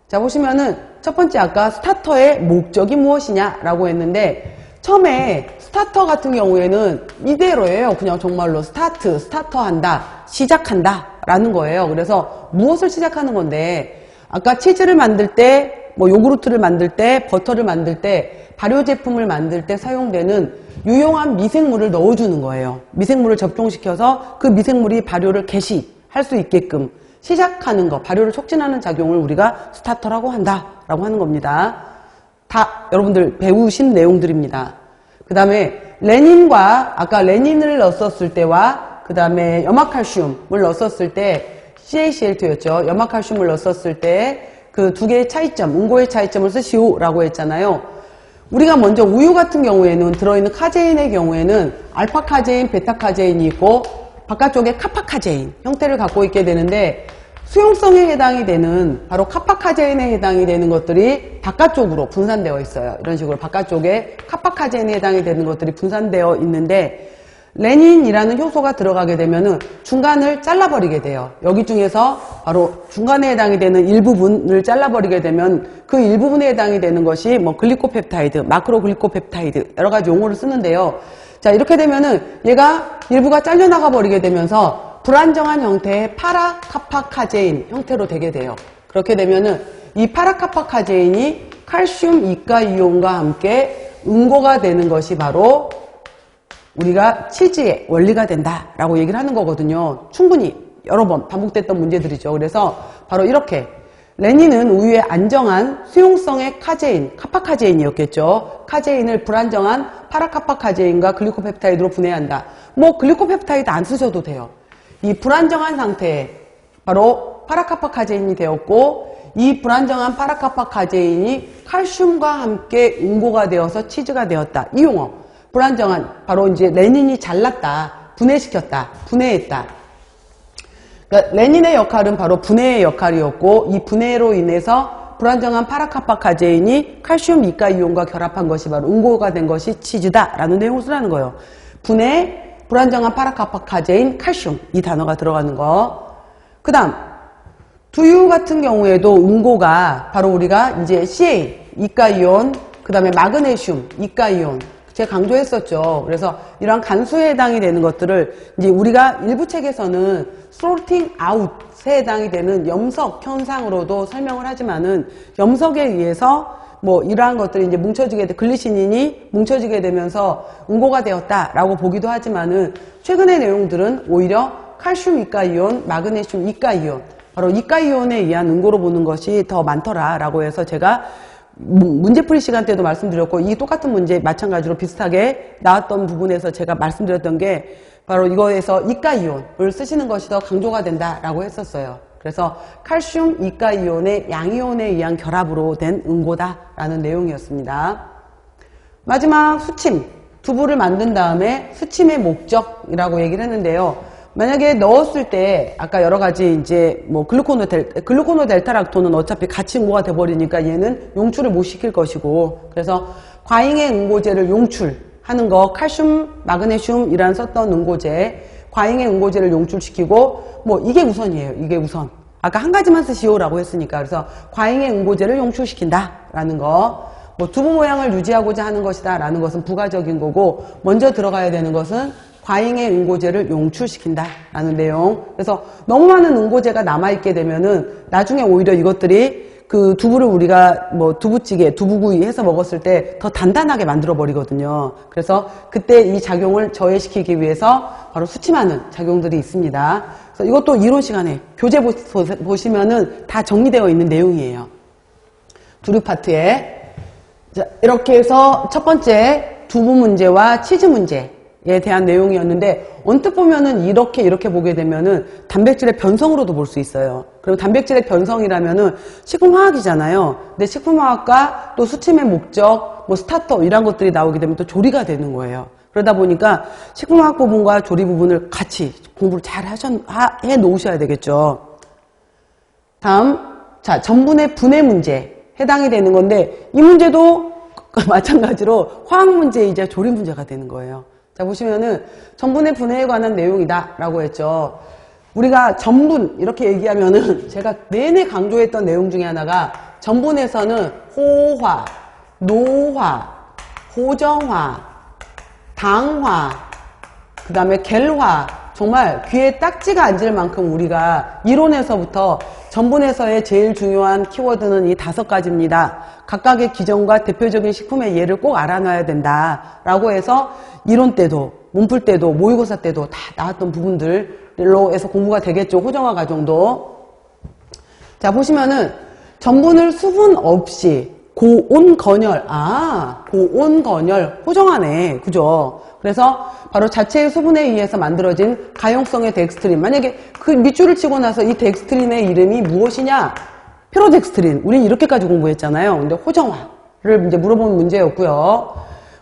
자, 보시면은 첫 번째 아까 스타터의 목적이 무엇이냐라고 했는데, 처음에 스타터 같은 경우에는 이대로예요. 그냥 정말로 스타터한다, 시작한다 라는 거예요. 그래서 무엇을 시작하는 건데, 아까 치즈를 만들 때 뭐 요구르트를 만들 때, 버터를 만들 때, 발효 제품을 만들 때 사용되는 유용한 미생물을 넣어주는 거예요. 미생물을 접종시켜서 그 미생물이 발효를 개시할 수 있게끔 시작하는 거, 발효를 촉진하는 작용을 우리가 스타터라고 한다라고 하는 겁니다. 다 여러분들 배우신 내용들입니다. 그 다음에 레닌과 아까 레닌을 넣었을 때와 그 다음에 염화칼슘을 넣었을 때 CaCl2였죠. 염화칼슘을 넣었을 때 그 두 개의 차이점, 응고의 차이점을 쓰시오라고 했잖아요. 우리가 먼저 우유 같은 경우에는 들어있는 카제인의 경우에는 알파 카제인, 베타 카제인이 있고 바깥쪽에 카파 카제인 형태를 갖고 있게 되는데 수용성에 해당이 되는 바로 카파 카제인에 해당이 되는 것들이 바깥쪽으로 분산되어 있어요. 이런 식으로 바깥쪽에 카파 카제인에 해당이 되는 것들이 분산되어 있는데 레닌이라는 효소가 들어가게 되면은 중간을 잘라버리게 돼요. 여기 중에서 바로 중간에 해당이 되는 일부분을 잘라버리게 되면 그 일부분에 해당이 되는 것이 뭐 글리코펩타이드, 마크로글리코펩타이드 여러 가지 용어를 쓰는데요. 자, 이렇게 되면은 얘가 일부가 잘려나가 버리게 되면서 불안정한 형태의 파라카파카제인 형태로 되게 돼요. 그렇게 되면은 이 파라카파카제인이 칼슘 이가이온과 함께 응고가 되는 것이 바로 우리가 치즈의 원리가 된다라고 얘기를 하는 거거든요. 충분히 여러 번 반복됐던 문제들이죠. 그래서 바로 이렇게 레닌은 우유의 안정한 수용성의 카제인, 카파카제인이었겠죠. 카제인을 불안정한 파라카파카제인과 글리코펩타이드로 분해한다. 뭐 글리코펩타이드 안 쓰셔도 돼요. 이 불안정한 상태에 바로 파라카파카제인이 되었고 이 불안정한 파라카파카제인이 칼슘과 함께 응고가 되어서 치즈가 되었다. 이 용어. 불안정한 바로 이제 레닌이 잘랐다, 분해시켰다, 분해했다. 그러니까 레닌의 역할은 바로 분해의 역할이었고 이 분해로 인해서 불안정한 파라카파카제인이 칼슘 이가이온과 결합한 것이 바로 응고가 된 것이 치즈다라는 내용을 쓰라는 거예요. 분해, 불안정한 파라카파카제인, 칼슘 이 단어가 들어가는 거. 그 다음 두유 같은 경우에도 응고가 바로 우리가 이제 CA 이가이온, 그 다음에 마그네슘 이가이온 제가 강조했었죠. 그래서 이러한 간수에 해당이 되는 것들을 이제 우리가 일부 책에서는 sorting out에 해당이 되는 염석 현상으로도 설명을 하지만은 염석에 의해서 뭐 이러한 것들이 이제 뭉쳐지게 돼 글리시닌이 뭉쳐지게 되면서 응고가 되었다라고 보기도 하지만은 최근의 내용들은 오히려 칼슘 이가이온, 마그네슘 이가이온 바로 이가이온에 의한 응고로 보는 것이 더 많더라라고 해서 제가 문제풀이 시간 때도 말씀드렸고 이 똑같은 문제 마찬가지로 비슷하게 나왔던 부분에서 제가 말씀드렸던 게 바로 이거에서 이가이온을 쓰시는 것이 더 강조가 된다라고 했었어요. 그래서 칼슘 이가이온의 양이온에 의한 결합으로 된 응고다라는 내용이었습니다. 마지막 수침, 두부를 만든 다음에 수침의 목적이라고 얘기를 했는데요. 만약에 넣었을 때 아까 여러 가지 이제 뭐 글루코노 델타락토는 어차피 같이 응고가 돼 버리니까 얘는 용출을 못 시킬 것이고 그래서 과잉의 응고제를 용출하는 거 칼슘, 마그네슘이란 썼던 응고제 과잉의 응고제를 용출시키고 뭐 이게 우선이에요. 이게 우선. 아까 한 가지만 쓰시오라고 했으니까 그래서 과잉의 응고제를 용출시킨다라는 거. 뭐 두부 모양을 유지하고자 하는 것이다 라는 것은 부가적인 거고 먼저 들어가야 되는 것은 과잉의 응고제를 용출시킨다라는 내용. 그래서 너무 많은 응고제가 남아있게 되면은 나중에 오히려 이것들이 그 두부를 우리가 뭐 두부찌개, 두부구이 해서 먹었을 때 더 단단하게 만들어 버리거든요. 그래서 그때 이 작용을 저해시키기 위해서 바로 수침하는 작용들이 있습니다. 그래서 이것도 이론 시간에 교재 보시면은 다 정리되어 있는 내용이에요. 두류 파트에. 자, 이렇게 해서 첫 번째 두부 문제와 치즈 문제에 대한 내용이었는데 언뜻 보면은 이렇게 보게 되면은 단백질의 변성으로도 볼 수 있어요. 그럼 단백질의 변성이라면은 식품화학이잖아요. 근데 식품화학과 또 수침의 목적, 뭐 스타터 이런 것들이 나오게 되면 또 조리가 되는 거예요. 그러다 보니까 식품화학 부분과 조리 부분을 같이 공부를 잘 해 놓으셔야 되겠죠. 다음, 자, 전분의 분해 문제 해당이 되는 건데 이 문제도 마찬가지로 화학 문제이자 조리 문제가 되는 거예요. 자, 보시면은 전분의 분해에 관한 내용이다 라고 했죠. 우리가 전분 이렇게 얘기하면은 제가 내내 강조했던 내용 중에 하나가 전분에서는 호화, 노화, 호정화, 당화, 그 다음에 겔화 정말 귀에 딱지가 앉을 만큼 우리가 이론에서부터 전분에서의 제일 중요한 키워드는 이 5가지입니다. 각각의 기전과 대표적인 식품의 예를 꼭 알아놔야 된다. 라고 해서 이론 때도, 문풀 때도, 모의고사 때도 다 나왔던 부분들로 해서 공부가 되겠죠. 호정화 과정도. 자, 보시면은 전분을 수분 없이 고온건열, 고온건열, 호정화네. 그죠? 그래서 바로 자체의 수분에 의해서 만들어진 가용성의 덱스트린. 만약에 그 밑줄을 치고 나서 이 덱스트린의 이름이 무엇이냐? 페로덱스트린. 우린 이렇게까지 공부했잖아요. 근데 호정화를 이제 물어보는 문제였고요.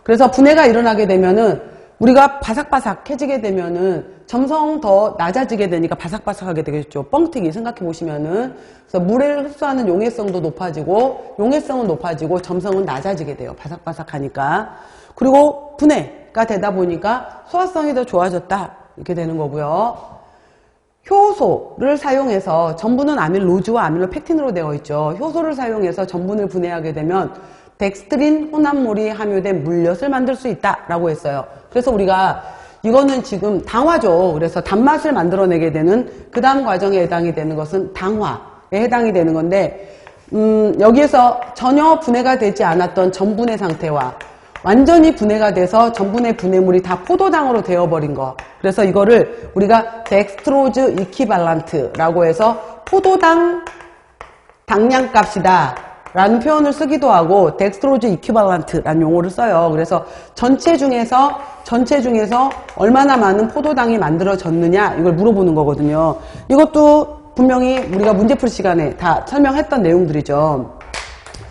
그래서 분해가 일어나게 되면은 우리가 바삭바삭해지게 되면은 점성 더 낮아지게 되니까 바삭바삭하게 되겠죠. 뻥튀기 생각해 보시면은. 그래서 물을 흡수하는 용해성도 높아지고 용해성은 높아지고 점성은 낮아지게 돼요. 바삭바삭하니까. 그리고 분해가 되다 보니까 소화성이 더 좋아졌다. 이렇게 되는 거고요. 효소를 사용해서 전분은 아밀로즈와 아밀로펙틴으로 되어 있죠. 효소를 사용해서 전분을 분해하게 되면 덱스트린 혼합물이 함유된 물엿을 만들 수 있다라고 했어요. 그래서 우리가 이거는 지금 당화죠. 그래서 단맛을 만들어내게 되는 그 다음 과정에 해당이 되는 것은 당화에 해당이 되는 건데 여기에서 전혀 분해가 되지 않았던 전분의 상태와 완전히 분해가 돼서 전분의 분해물이 다 포도당으로 되어버린 거. 그래서 이거를 우리가 덱스트로즈 이퀴발란트라고 해서 포도당 당량값이다 라는 표현을 쓰기도 하고 덱스트로즈 이퀴발란트라는 용어를 써요. 그래서 전체 중에서 얼마나 많은 포도당이 만들어졌느냐 이걸 물어보는 거거든요. 이것도 분명히 우리가 문제풀이 시간에 다 설명했던 내용들이죠.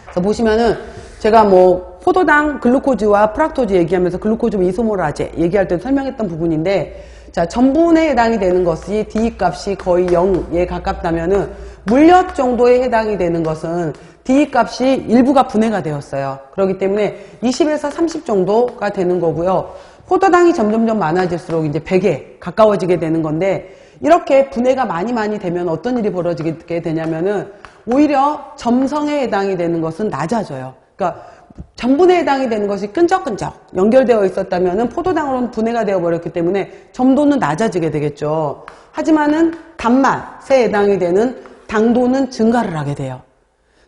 그래서 보시면은 제가 뭐 포도당 글루코즈와 프락토즈 얘기하면서 글루코즈 이소모라제 얘기할 때 설명했던 부분인데, 자, 전분에 해당이 되는 것이 D 값이 거의 0에 가깝다면은 물엿 정도에 해당이 되는 것은 D 값이 일부가 분해가 되었어요. 그렇기 때문에 20에서 30 정도가 되는 거고요. 포도당이 점점점 많아질수록 이제 100에 가까워지게 되는 건데, 이렇게 분해가 많이 되면 어떤 일이 벌어지게 되냐면은 오히려 점성에 해당이 되는 것은 낮아져요. 그러니까 전분에 해당이 되는 것이 끈적끈적 연결되어 있었다면은 포도당으로는 분해가 되어버렸기 때문에 점도는 낮아지게 되겠죠. 하지만은 단맛에 해당이 되는 당도는 증가를 하게 돼요.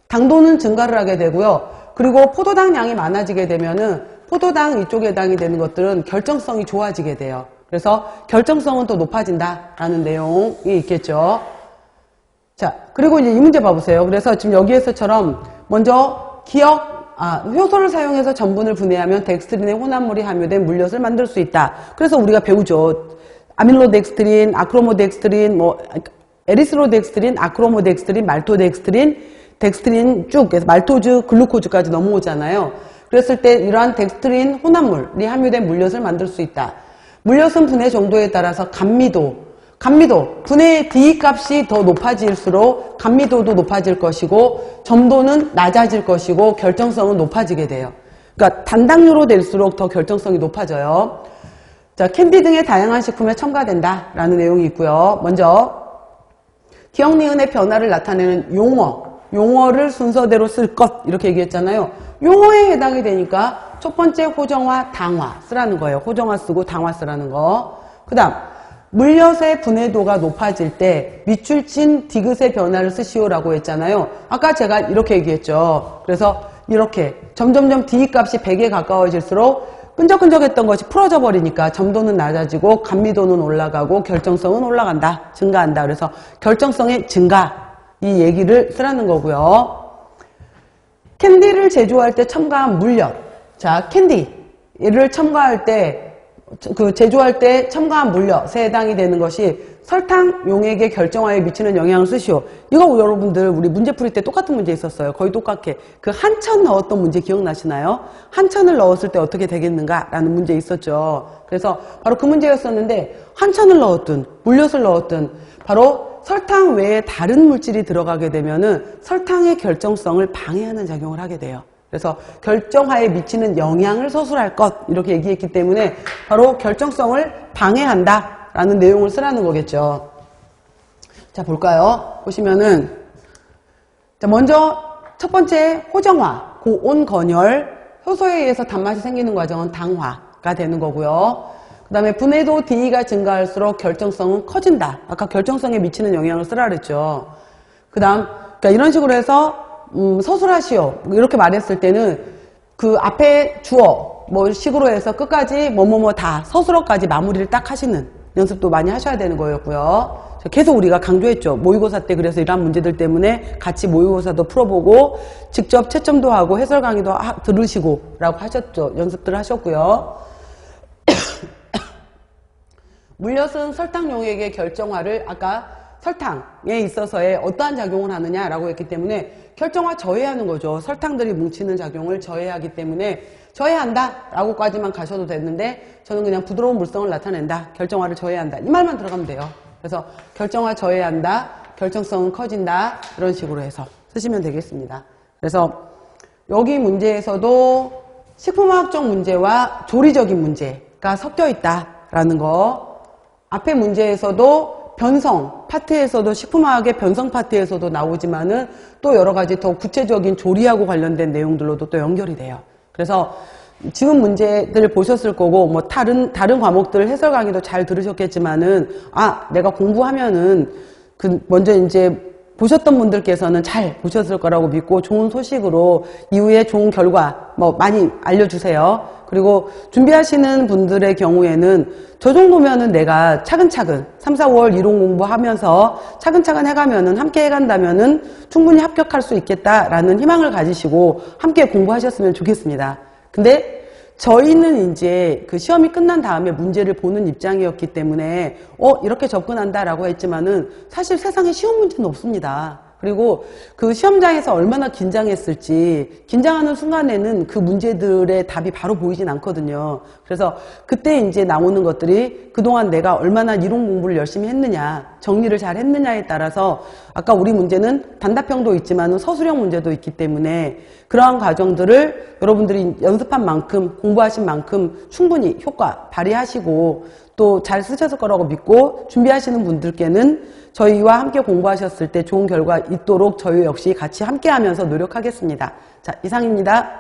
당도는 증가를 하게 되고요. 그리고 포도당 양이 많아지게 되면은 포도당 이쪽에 해당이 되는 것들은 결정성이 좋아지게 돼요. 그래서 결정성은 또 높아진다라는 내용이 있겠죠. 자, 그리고 이제 이 문제 봐보세요. 그래서 지금 여기에서처럼 먼저 효소를 사용해서 전분을 분해하면 덱스트린의 혼합물이 함유된 물엿을 만들 수 있다. 그래서 우리가 배우죠. 아밀로덱스트린, 아크로모덱스트린, 에리스로덱스트린, 아크로모덱스트린, 말토덱스트린, 덱스트린 쭉 해서 말토즈, 글루코즈까지 넘어오잖아요. 그랬을 때 이러한 덱스트린 혼합물이 함유된 물엿을 만들 수 있다. 물엿은 분해 정도에 따라서 감미도, 분해의 D 값이 더 높아질수록 감미도도 높아질 것이고 점도는 낮아질 것이고 결정성은 높아지게 돼요. 그러니까 단당류로 될수록 더 결정성이 높아져요. 자, 캔디 등의 다양한 식품에 첨가된다라는 내용이 있고요. 먼저 기억, 니은의 변화를 나타내는 용어를 순서대로 쓸 것 이렇게 얘기했잖아요. 용어에 해당이 되니까 첫 번째 호정화, 당화 쓰라는 거예요. 호정화 쓰고 당화 쓰라는 거. 그 다음 물엿의 분해도가 높아질 때 밑줄 친 디귿의 변화를 쓰시오라고 했잖아요. 아까 제가 이렇게 얘기했죠. 그래서 이렇게 점점점 D 값이 100에 가까워질수록 끈적끈적했던 것이 풀어져 버리니까 점도는 낮아지고 감미도는 올라가고 결정성은 올라간다, 증가한다. 그래서 결정성의 증가 이 얘기를 쓰라는 거고요. 캔디를 제조할 때 첨가한 물엿. 자, 캔디를 첨가할 때 제조할 때 첨가한 물엿에 해당이 되는 것이 설탕 용액의 결정화에 미치는 영향을 쓰시오. 이거 여러분들 우리 문제풀이 때 똑같은 문제 있었어요. 거의 똑같게. 그 한천 넣었던 문제 기억나시나요? 한천을 넣었을 때 어떻게 되겠는가? 라는 문제 있었죠. 그래서 바로 그 문제였었는데 한천을 넣었든 물엿을 넣었든 바로 설탕 외에 다른 물질이 들어가게 되면은 설탕의 결정성을 방해하는 작용을 하게 돼요. 그래서 결정화에 미치는 영향을 서술할 것 이렇게 얘기했기 때문에 바로 결정성을 방해한다라는 내용을 쓰라는 거겠죠. 자, 볼까요? 보시면은 자, 먼저 첫 번째 호정화, 고온건열, 효소에 의해서 단맛이 생기는 과정은 당화가 되는 거고요. 그 다음에 분해도 D가 증가할수록 결정성은 커진다. 아까 결정성에 미치는 영향을 쓰라 그랬죠. 그다음 그러니까 이런 식으로 해서 서술하시오 이렇게 말했을 때는 그 앞에 주어 뭐 식으로 해서 끝까지 뭐뭐뭐 다 서술어까지 마무리를 딱 하시는 연습도 많이 하셔야 되는 거였고요. 계속 우리가 강조했죠. 모의고사 때 그래서 이러한 문제들 때문에 같이 모의고사도 풀어보고 직접 채점도 하고 해설 강의도 들으시고 라고 하셨죠. 연습들 하셨고요. 물엿은 설탕 용액의 결정화를 아까 설탕에 있어서의 어떠한 작용을 하느냐라고 했기 때문에 결정화 저해하는 거죠. 설탕들이 뭉치는 작용을 저해하기 때문에 저해한다 라고까지만 가셔도 되는데 저는 그냥 부드러운 물성을 나타낸다. 결정화를 저해한다. 이 말만 들어가면 돼요. 그래서 결정화 저해한다. 결정성은 커진다. 이런 식으로 해서 쓰시면 되겠습니다. 그래서 여기 문제에서도 식품화학적 문제와 조리적인 문제가 섞여 있다라는 거. 앞에 문제에서도 변성 파트에서도 식품화학의 변성 파트에서도 나오지만은 또 여러 가지 더 구체적인 조리하고 관련된 내용들로도 또 연결이 돼요. 그래서 지금 문제들 보셨을 거고 뭐 다른 과목들 해설 강의도 잘 들으셨겠지만은 내가 공부하면은 먼저 이제 보셨던 분들께서는 잘 보셨을 거라고 믿고 좋은 소식으로 이후에 좋은 결과 뭐 많이 알려주세요. 그리고 준비하시는 분들의 경우에는 저 정도면은 내가 차근차근 3, 4월 이론 공부하면서 차근차근 해가면은 함께 해간다면은 충분히 합격할 수 있겠다라는 희망을 가지시고 함께 공부하셨으면 좋겠습니다. 근데 저희는 이제 그 시험이 끝난 다음에 문제를 보는 입장이었기 때문에 이렇게 접근한다라고 했지만은 사실 세상에 쉬운 문제는 없습니다. 그리고 그 시험장에서 얼마나 긴장했을지 긴장하는 순간에는 그 문제들의 답이 바로 보이진 않거든요. 그래서 그때 이제 나오는 것들이 그동안 내가 얼마나 이론 공부를 열심히 했느냐, 정리를 잘 했느냐에 따라서 아까 우리 문제는 단답형도 있지만 서술형 문제도 있기 때문에 그러한 과정들을 여러분들이 연습한 만큼 공부하신 만큼 충분히 효과 발휘하시고 또 잘 쓰셨을 거라고 믿고 준비하시는 분들께는 저희와 함께 공부하셨을 때 좋은 결과 있도록 저희 역시 같이 함께 하면서 노력하겠습니다. 자, 이상입니다.